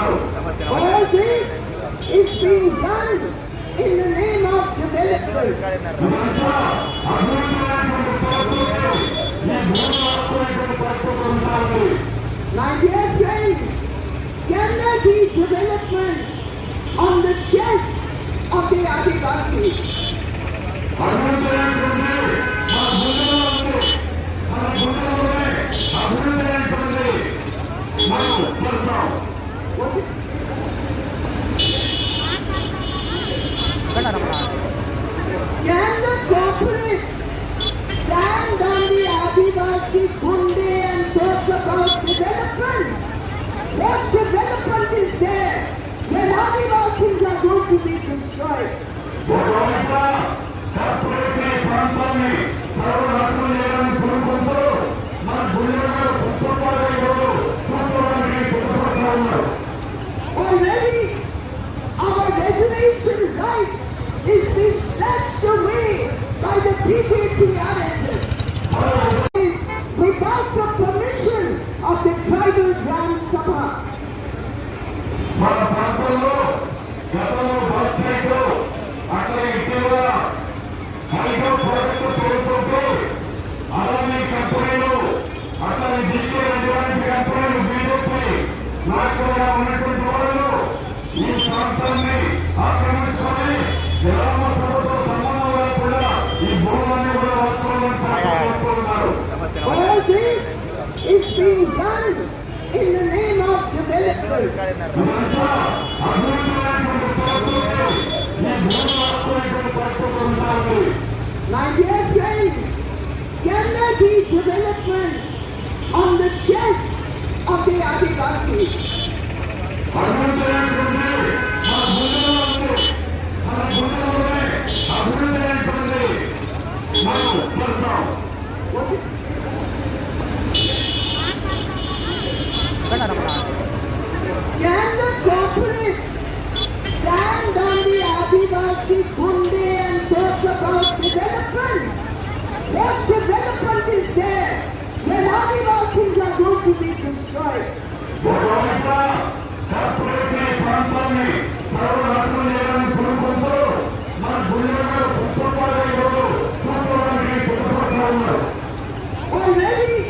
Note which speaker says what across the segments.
Speaker 1: All this is being done in the name of development. My dear friends, can there be development on the chest of the Adivasis? Can the corporates stand on the Adivasi Kunde and talk about development? What development is there when Adivasis are going to be destroyed? Already our reservation right is being snatched away by the BJP RSS without the permission of the tribal Gram Sabha. All this is being done in the name of development. My dear friends, can there be development on the chest of the Adivasis? Can the corporates stand on the Adivasi Kunde and talk about development? What development is there when Adivasis are going to be destroyed? Already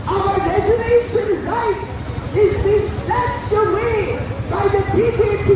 Speaker 1: our reservation right is being snatched away by the BJP